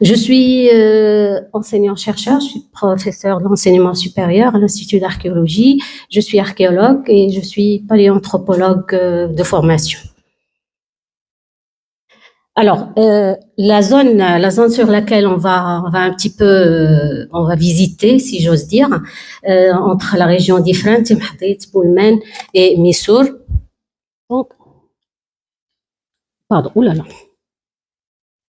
Je suis enseignant-chercheur, je suis professeur d'enseignement supérieur à l'Institut d'archéologie, je suis archéologue et je suis paléanthropologue de formation. Alors, la zone sur laquelle on va un petit peu, on va visiter, si j'ose dire, entre la région d'Ifrane, Timhadit, Boulmen et Missour. Donc, pardon, oulala.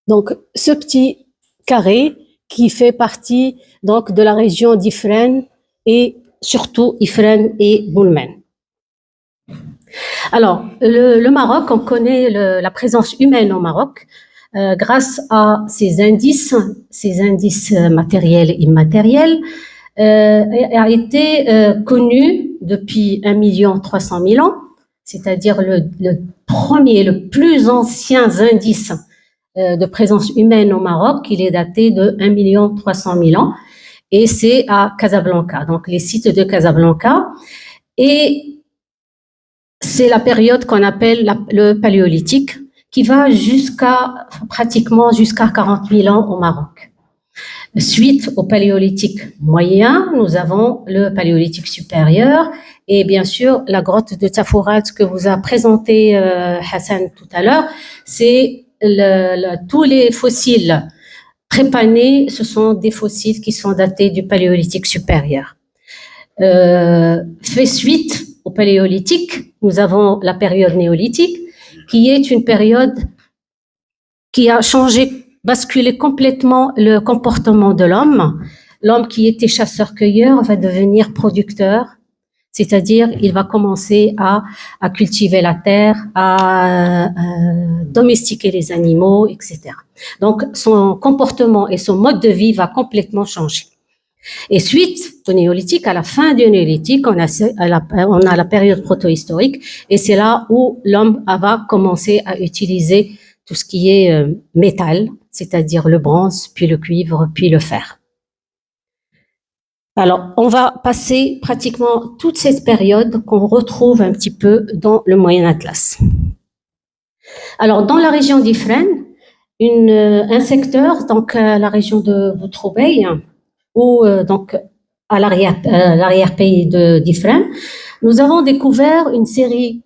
Donc, ce petit carré qui fait partie donc de la région d'Ifrane et surtout Ifrane et Boulmen. Alors, le Maroc, on connaît la présence humaine au Maroc grâce à ces indices matériels et immatériels, a été connu depuis 1 300 000 ans, c'est-à-dire le premier, le plus ancien indice de présence humaine au Maroc. Il est daté de 1 300 000 ans et c'est à Casablanca, donc les sites de Casablanca. Et c'est la période qu'on appelle le paléolithique, qui va pratiquement jusqu'à 40 000 ans au Maroc. Suite au paléolithique moyen, nous avons le paléolithique supérieur et bien sûr la grotte de Tafourat que vous a présenté Hassan tout à l'heure. C'est tous les fossiles trépanés, ce sont des fossiles qui sont datés du paléolithique supérieur. Fait suite au paléolithique, nous avons la période néolithique, qui est une période qui a basculé complètement le comportement de l'homme. L'homme qui était chasseur-cueilleur va devenir producteur, c'est-à-dire il va commencer à cultiver la terre, à domestiquer les animaux, etc. Donc son comportement et son mode de vie va complètement changer. Et suite au néolithique, à la fin du néolithique, on a la période protohistorique, et c'est là où l'homme va commencer à utiliser tout ce qui est métal, c'est-à-dire le bronze, puis le cuivre, puis le fer. Alors, on va passer pratiquement toute cette période qu'on retrouve un petit peu dans le Moyen Atlas. Alors, dans la région d'Ifrane, un secteur, donc la région de Boutroubeil, ou donc à l'arrière-pays d'Ifrane, nous avons découvert une série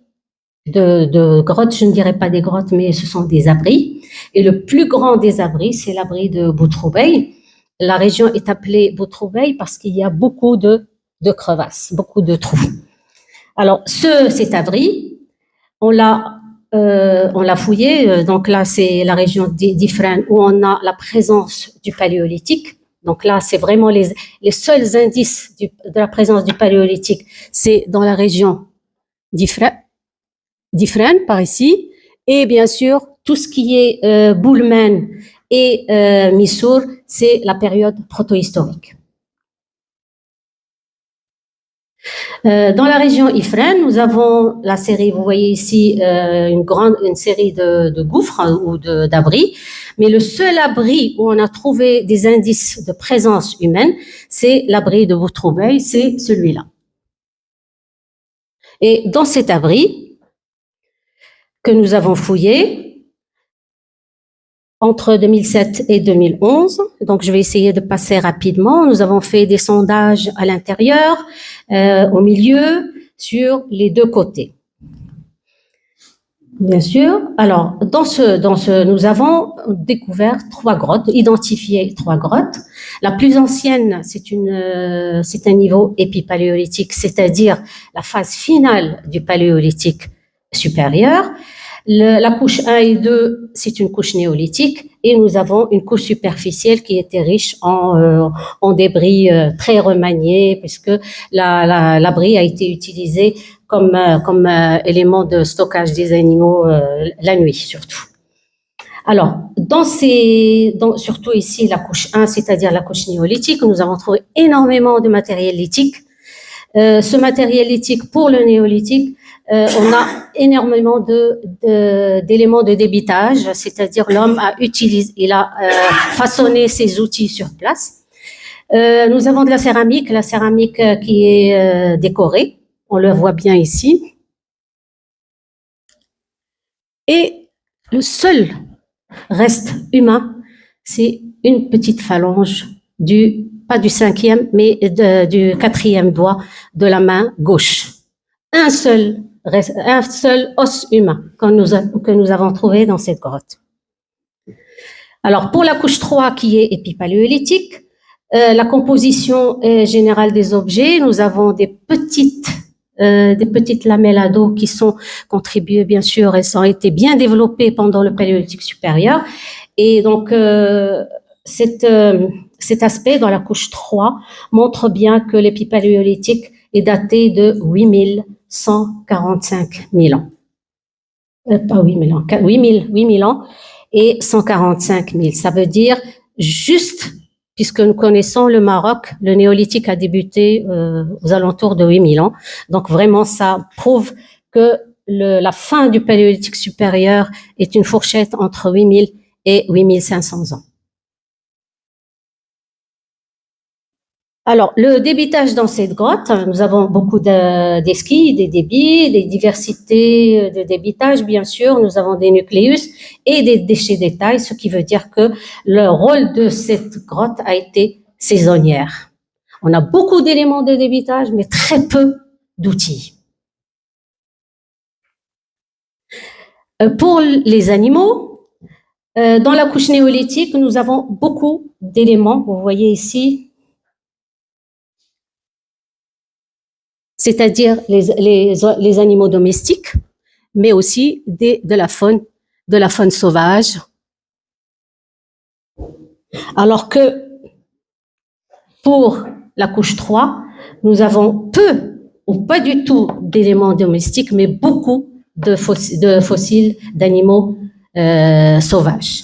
de grottes, je ne dirais pas des grottes, mais ce sont des abris. Et le plus grand des abris, c'est l'abri de Boutroubeil. La région est appelée Boutroubeil parce qu'il y a beaucoup de crevasses, beaucoup de trous. Alors, cet abri, on l'a fouillé. Donc là, c'est la région d'Ifrane où on a la présence du paléolithique. Donc là, c'est vraiment les seuls indices de la présence du paléolithique, c'est dans la région d'Ifrane, par ici, et bien sûr, tout ce qui est Boulmen et Missour, c'est la période protohistorique. Dans la région Ifrane, nous avons la série, vous voyez ici une série de gouffres ou d'abris, mais le seul abri où on a trouvé des indices de présence humaine, c'est l'abri de Boutroubeil, c'est celui-là. Et dans cet abri que nous avons fouillé entre 2007 et 2011, donc je vais essayer de passer rapidement, nous avons fait des sondages à l'intérieur, au milieu, sur les deux côtés. Bien sûr. Alors, nous avons découvert 3 grottes, identifié 3 grottes. La plus ancienne, c'est un niveau épipaléolithique, c'est-à-dire la phase finale du paléolithique supérieur. La couche 1 et 2, c'est une couche néolithique, et nous avons une couche superficielle qui était riche en débris très remaniés, puisque l'abri a été utilisé comme élément de stockage des animaux la nuit surtout. Alors, surtout ici la couche 1, c'est-à-dire la couche néolithique, nous avons trouvé énormément de matériel lithique. Ce matériel lithique pour le néolithique, on a énormément d'éléments de débitage, c'est-à-dire l'homme il a façonné ses outils sur place. Nous avons de la céramique qui est décorée, on le voit bien ici. Et le seul reste humain, c'est une petite phalange pas du cinquième, mais du quatrième doigt de la main gauche. Un seul os humain que nous avons trouvé dans cette grotte. Alors, pour la couche 3 qui est épipaléolithique, la composition générale des objets, nous avons des petites lamelles d'eau qui sont contribuées, bien sûr, elles ont été bien développées pendant le paléolithique supérieur. Et donc, cet aspect dans la couche 3 montre bien que l'épipaléolithique est daté de 8145 000 ans. Pas 8000 ans, 8000 ans et 145 000. Ça veut dire juste, puisque nous connaissons le Maroc, le néolithique a débuté aux alentours de 8000 ans. Donc vraiment, ça prouve que la fin du paléolithique supérieur est une fourchette entre 8000 et 8500 ans. Alors, le débitage dans cette grotte, nous avons beaucoup d'esquilles, des débits, des diversités de débitage, bien sûr. Nous avons des nucléus et des déchets d'étail, ce qui veut dire que le rôle de cette grotte a été saisonnière. On a beaucoup d'éléments de débitage, mais très peu d'outils. Pour les animaux, dans la couche néolithique, nous avons beaucoup d'éléments. Vous voyez ici, c'est-à-dire les animaux domestiques, mais aussi de la faune sauvage. Alors que pour la couche 3, nous avons peu ou pas du tout d'éléments domestiques, mais beaucoup de fossiles d'animaux sauvages.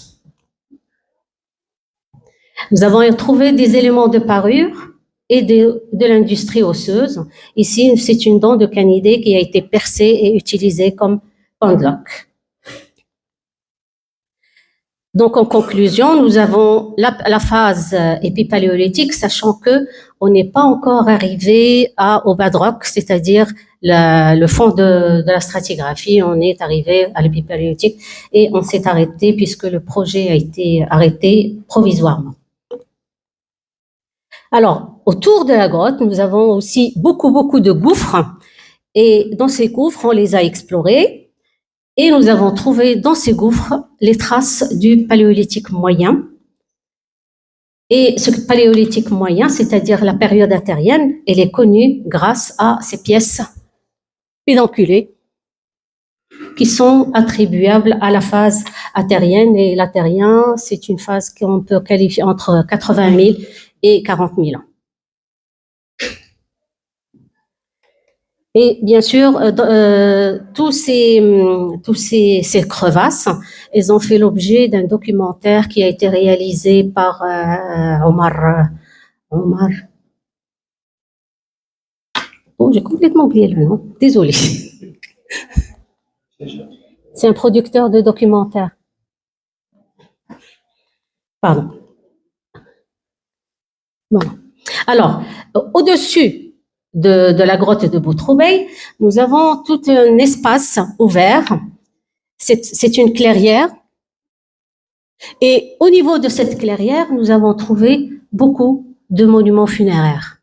Nous avons trouvé des éléments de parure et de l'industrie osseuse. Ici, c'est une dent de canidé qui a été percée et utilisée comme pendeloque. Donc, en conclusion, nous avons la phase épipaléolithique, sachant que on n'est pas encore arrivé au bedrock, c'est-à-dire le fond de la stratigraphie. On est arrivé à l'épipaléolithique et on s'est arrêté puisque le projet a été arrêté provisoirement. Alors, autour de la grotte, nous avons aussi beaucoup de gouffres. Et dans ces gouffres, on les a explorés. Et nous avons trouvé dans ces gouffres les traces du paléolithique moyen. Et ce paléolithique moyen, c'est-à-dire la période attérienne, elle est connue grâce à ces pièces pédonculées qui sont attribuables à la phase attérienne. Et l'attérien, c'est une phase qu'on peut qualifier entre 80 000 et 40 000 ans. Et bien sûr, tous ces crevasses, elles ont fait l'objet d'un documentaire qui a été réalisé par Omar. Oh, j'ai complètement oublié le nom. Désolée. C'est un producteur de documentaires. Pardon. Voilà. Alors, au-dessus de la grotte de Boutroubeil, nous avons tout un espace ouvert. C'est une clairière. Et au niveau de cette clairière, nous avons trouvé beaucoup de monuments funéraires.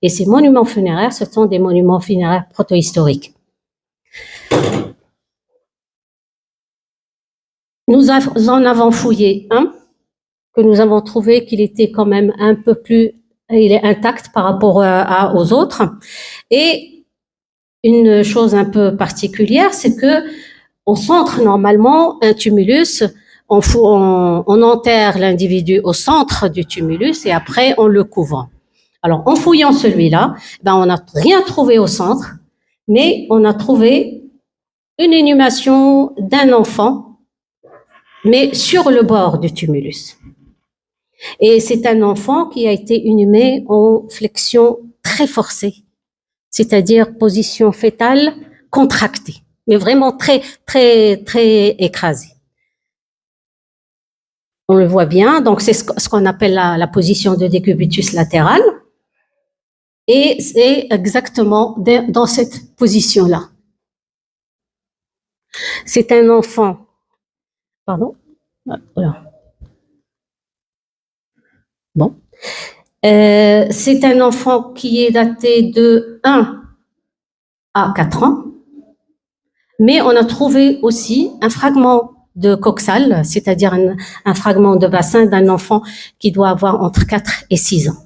Et ces monuments funéraires, ce sont des monuments funéraires protohistoriques. Nous en avons fouillé un, que nous avons trouvé qu'il était quand même un peu plus, il est intact par rapport aux autres. Et une chose un peu particulière, c'est que au centre, normalement, un tumulus, on enterre l'individu au centre du tumulus et après on le couvre. Alors, en fouillant celui-là, on n'a rien trouvé au centre, mais on a trouvé une inhumation d'un enfant, mais sur le bord du tumulus. Et c'est un enfant qui a été inhumé en flexion très forcée, c'est-à-dire position fétale contractée, mais vraiment très écrasée. On le voit bien, donc c'est ce qu'on appelle la position de décubitus latéral. Et c'est exactement dans cette position-là. C'est un enfant, pardon, voilà. Bon. C'est un enfant qui est daté de 1 à 4 ans, mais on a trouvé aussi un fragment de coxale, c'est-à-dire un fragment de bassin d'un enfant qui doit avoir entre 4 et 6 ans,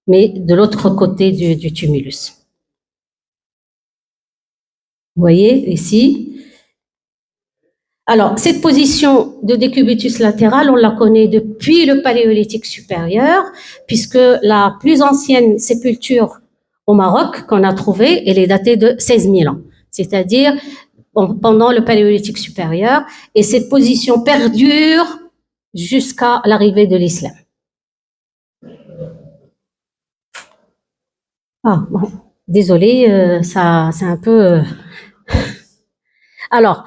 mais de l'autre côté du tumulus. Vous voyez ici. Alors, cette position de décubitus latéral, on la connaît depuis le Paléolithique supérieur, puisque la plus ancienne sépulture au Maroc qu'on a trouvée, elle est datée de 16 000 ans, c'est-à-dire pendant le Paléolithique supérieur, et cette position perdure jusqu'à l'arrivée de l'islam. Ah, bon, désolé, ça, c'est un peu... Alors,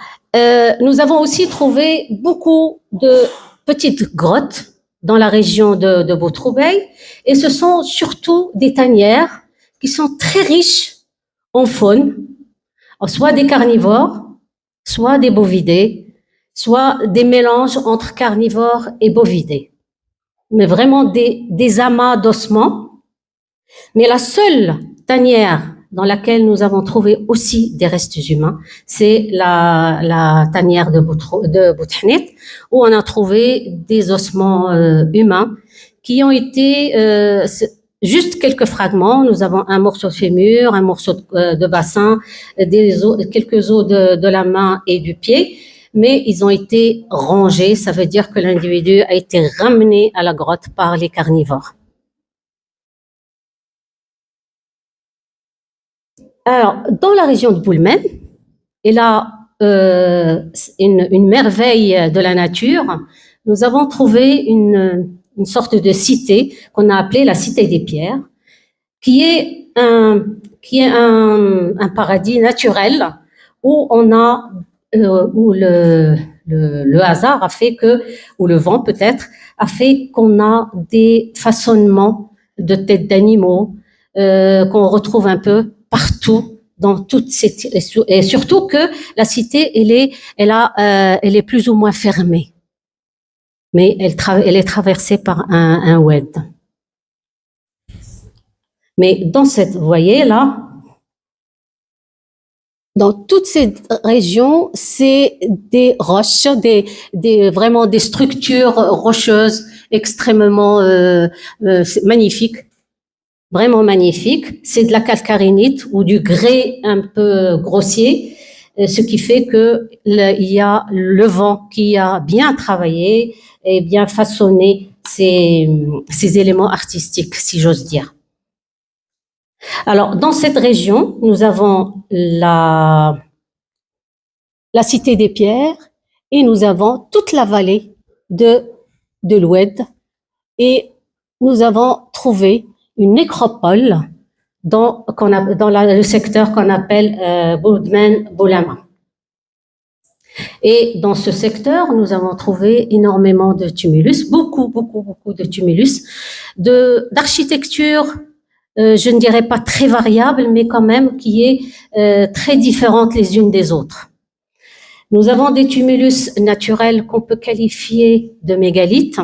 nous avons aussi trouvé beaucoup de petites grottes dans la région de Boutroubeil, et ce sont surtout des tanières qui sont très riches en faune, soit des carnivores, soit des bovidés, soit des mélanges entre carnivores et bovidés, mais vraiment des amas d'ossements. Mais la seule tanière dans laquelle nous avons trouvé aussi des restes humains, c'est la tanière de Bouthnit, où on a trouvé des ossements humains qui ont été juste quelques fragments. Nous avons un morceau de fémur, un morceau de bassin, quelques os de la main et du pied, mais ils ont été rangés. Ça veut dire que l'individu a été ramené à la grotte par les carnivores. Alors, dans la région de Boulmen, et là, une merveille de la nature, nous avons trouvé une sorte de cité qu'on a appelée la cité des pierres, qui est un paradis naturel où on a, où le hasard a fait que, ou le vent peut-être, a fait qu'on a des façonnements de têtes d'animaux qu'on retrouve un peu partout dans toutes ces, et surtout que la cité elle est plus ou moins fermée, mais elle est traversée par un oued. Mais dans cette, vous voyez là, dans toute cette région, c'est des roches, vraiment des structures rocheuses extrêmement magnifiques. Vraiment magnifique. C'est de la calcarénite ou du grès un peu grossier, ce qui fait que il y a le vent qui a bien travaillé et bien façonné ces éléments artistiques, si j'ose dire. Alors, dans cette région, nous avons la cité des pierres et nous avons toute la vallée de l'Oued, et nous avons trouvé une nécropole dans le secteur qu'on appelle Boudmen-Boulama. Et dans ce secteur, nous avons trouvé énormément de tumulus, beaucoup de tumulus, d'architecture, je ne dirais pas très variable, mais quand même qui est très différente les unes des autres. Nous avons des tumulus naturels qu'on peut qualifier de mégalithes,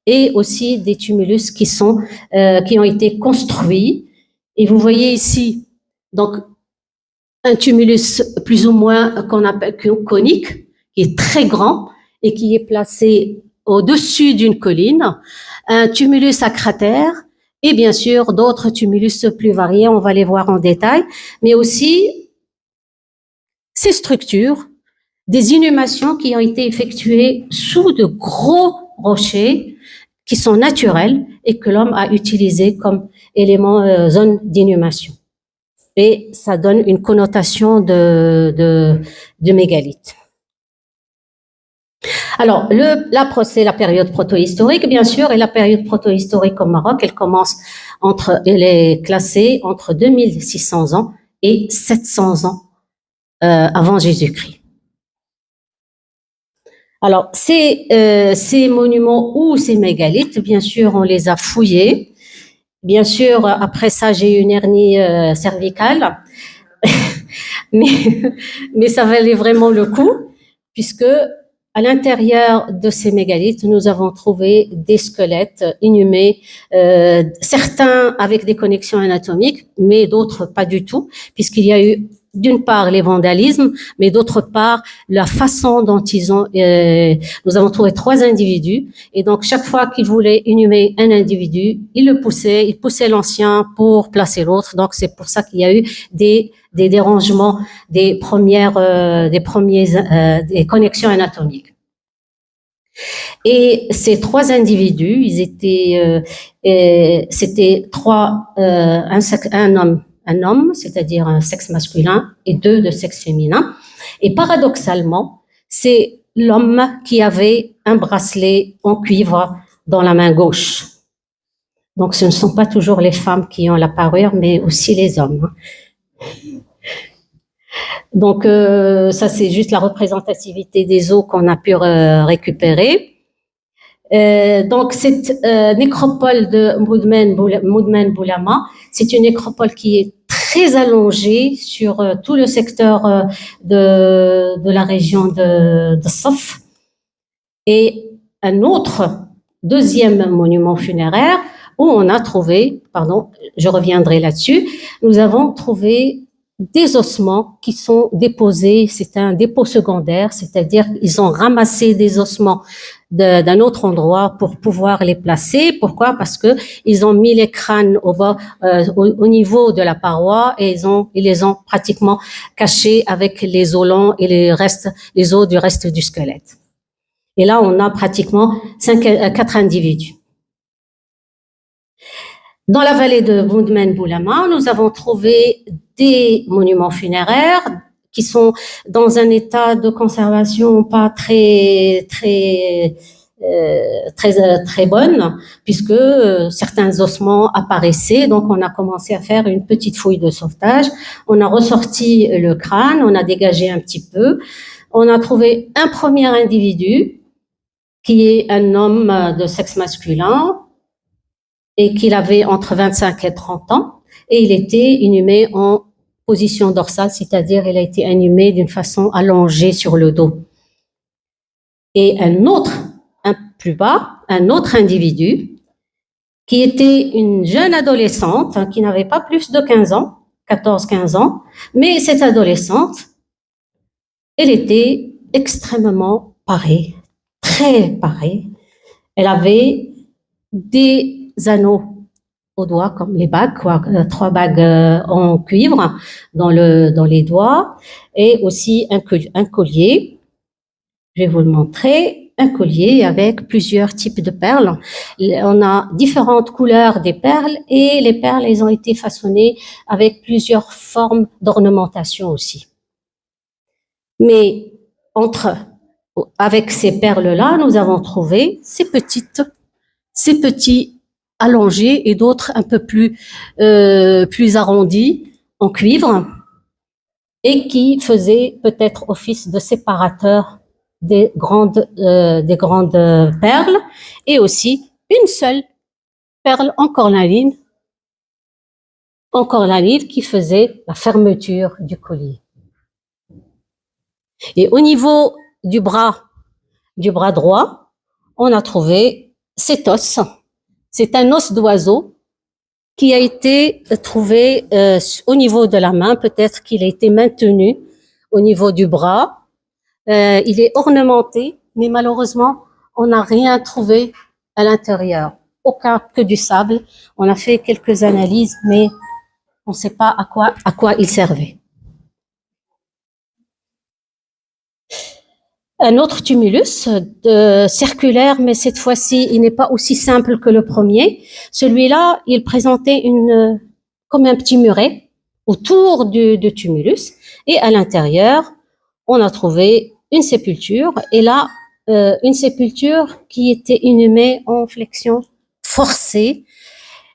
et aussi des tumulus qui ont été construits. Et vous voyez ici, donc, un tumulus plus ou moins qu'on appelle conique, qui est très grand et qui est placé au-dessus d'une colline, un tumulus à cratère, et bien sûr d'autres tumulus plus variés, on va les voir en détail, mais aussi ces structures, des inhumations qui ont été effectuées sous de gros rochers, qui sont naturels et que l'homme a utilisés comme élément zone d'inhumation. Et ça donne une connotation de mégalithe. Alors, c'est la période protohistorique, bien sûr, et la période protohistorique au Maroc, elle est classée entre 2600 ans et 700 ans avant Jésus-Christ. Alors, ces monuments ou ces mégalithes, bien sûr, on les a fouillés. Bien sûr, après ça, j'ai eu une hernie cervicale, mais ça valait vraiment le coup, puisque à l'intérieur de ces mégalithes, nous avons trouvé des squelettes inhumés, certains avec des connexions anatomiques, mais d'autres pas du tout, puisqu'il y a eu d'une part les vandalismes, mais d'autre part la façon dont ils ont. Nous avons trouvé 3 individus, et donc chaque fois qu'ils voulaient inhumer un individu, ils poussaient l'ancien pour placer l'autre. Donc c'est pour ça qu'il y a eu des dérangements des connexions anatomiques. Et ces 3 individus, c'était un homme, c'est-à-dire un sexe masculin, et 2 de sexe féminin. Et paradoxalement, c'est l'homme qui avait un bracelet en cuivre dans la main gauche. Donc ce ne sont pas toujours les femmes qui ont la parure, mais aussi les hommes. Donc ça, c'est juste la représentativité des os qu'on a pu récupérer. Donc cette nécropole de Moudmen Boulama, c'est une nécropole qui est très allongée sur tout le secteur de la région de Saf. Et un autre deuxième monument funéraire où on a trouvé, je reviendrai là-dessus, nous avons trouvé des ossements qui sont déposés, c'est un dépôt secondaire, c'est-à-dire ils ont ramassé des ossements d'un autre endroit pour pouvoir les placer. Pourquoi? Parce que ils ont mis les crânes au niveau de la paroi, et ils les ont pratiquement cachés avec les os longs et les os du reste du squelette. Et là, on a pratiquement 4 individus. Dans la vallée de Moudmen Boulama, nous avons trouvé des monuments funéraires qui sont dans un état de conservation pas très bonne, puisque certains ossements apparaissaient. Donc on a commencé à faire une petite fouille de sauvetage. On a ressorti le crâne, on a dégagé un petit peu. On a trouvé un premier individu qui est un homme de sexe masculin et qu'il avait entre 25 et 30 ans, et il était inhumé en position dorsale, c'est-à-dire il a été inhumé d'une façon allongée sur le dos. Et plus bas, un autre individu qui était une jeune adolescente, qui n'avait pas plus de 15 ans, 14-15 ans, mais cette adolescente, elle était extrêmement parée, très parée. Elle avait des anneaux aux doigts, comme les bagues, 3 bagues en cuivre dans les doigts, et aussi un collier. Je vais vous le montrer, un collier avec plusieurs types de perles. On a différentes couleurs des perles, et les perles, elles ont été façonnées avec plusieurs formes d'ornementation aussi. Mais avec ces perles-là, nous avons trouvé ces petits allongés, et d'autres un peu plus arrondis en cuivre, et qui faisaient peut-être office de séparateur des grandes perles, et aussi une seule perle en cornaline qui faisait la fermeture du collier. Et au niveau du bras droit, on a trouvé cet os. C'est un os d'oiseau qui a été trouvé au niveau de la main. Peut-être qu'il a été maintenu au niveau du bras. Il est ornementé, mais malheureusement, on n'a rien trouvé à l'intérieur. Que du sable. On a fait quelques analyses, mais on ne sait pas à quoi il servait. Un autre tumulus circulaire, mais cette fois-ci, il n'est pas aussi simple que le premier. Celui-là, il présentait comme un petit muret autour du tumulus, et à l'intérieur, on a trouvé une sépulture, et là, une sépulture qui était inhumée en flexion forcée.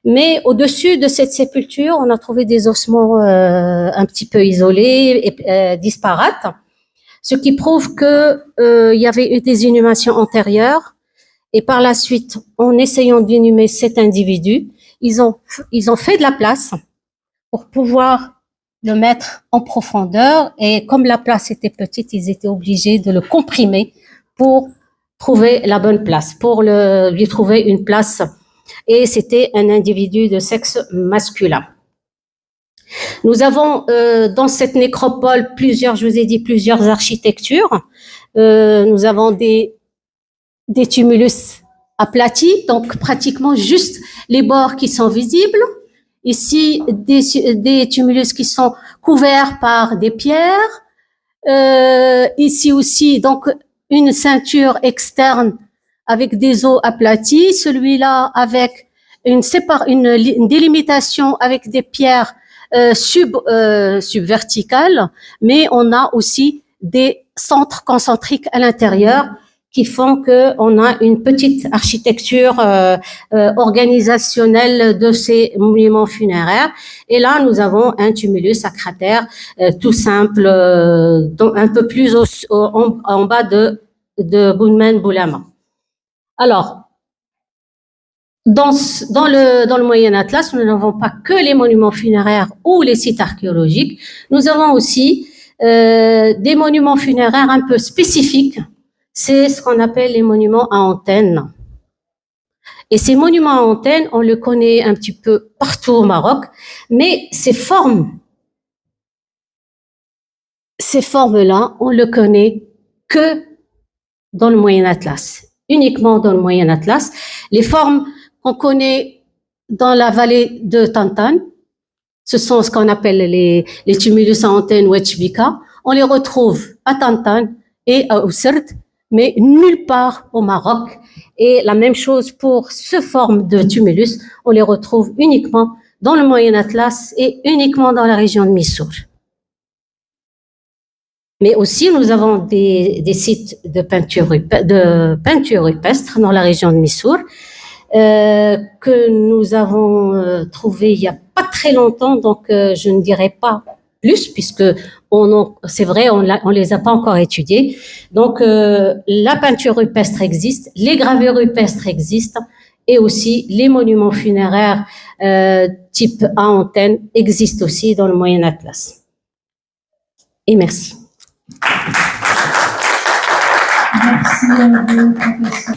Mais au-dessus de cette sépulture, on a trouvé des ossements un petit peu isolés et disparates, ce qui prouve que il y avait eu des inhumations antérieures, et par la suite, en essayant d'inhumer cet individu, ils ont fait de la place pour pouvoir le mettre en profondeur, et comme la place était petite, ils étaient obligés de le comprimer pour trouver la bonne place, pour lui trouver une place. Et c'était un individu de sexe masculin. Nous avons dans cette nécropole je vous ai dit, plusieurs architectures. Nous avons des tumulus aplatis, donc pratiquement juste les bords qui sont visibles. Ici, des tumulus qui sont couverts par des pierres. Ici aussi, donc, une ceinture externe avec des os aplatis. Celui-là avec une délimitation avec des pierres subverticales, mais on a aussi des centres concentriques à l'intérieur qui font que on a une petite architecture organisationnelle de ces monuments funéraires. Et là, nous avons un tumulus à cratère tout simple, un peu plus en bas de Bounmen Boulama. Alors, dans le Moyen Atlas, nous n'avons pas que les monuments funéraires ou les sites archéologiques. Nous avons aussi des monuments funéraires un peu spécifiques. C'est ce qu'on appelle les monuments à antenne. Et ces monuments à antenne, on le connaît un petit peu partout au Maroc, mais ces formes-là, on le connaît que dans le Moyen Atlas, uniquement dans le Moyen Atlas. Les formes qu'on connaît dans la vallée de Tantan, ce sont ce qu'on appelle les tumulus à antenne ou Echbika. On les retrouve à Tantan et à Ousserd, mais nulle part au Maroc. Et la même chose pour ce forme de tumulus, on les retrouve uniquement dans le Moyen Atlas et uniquement dans la région de Missour. Mais aussi, nous avons des sites de peinture rupestre dans la région de Missour que nous avons trouvé il y a pas très longtemps, donc je ne dirais pas plus puisque c'est vrai, on les a pas encore étudiés. Donc la peinture rupestre existe, les gravures rupestres existent et aussi les monuments funéraires type à antenne existent aussi dans le Moyen Atlas. Et merci. Merci à vous, professeur.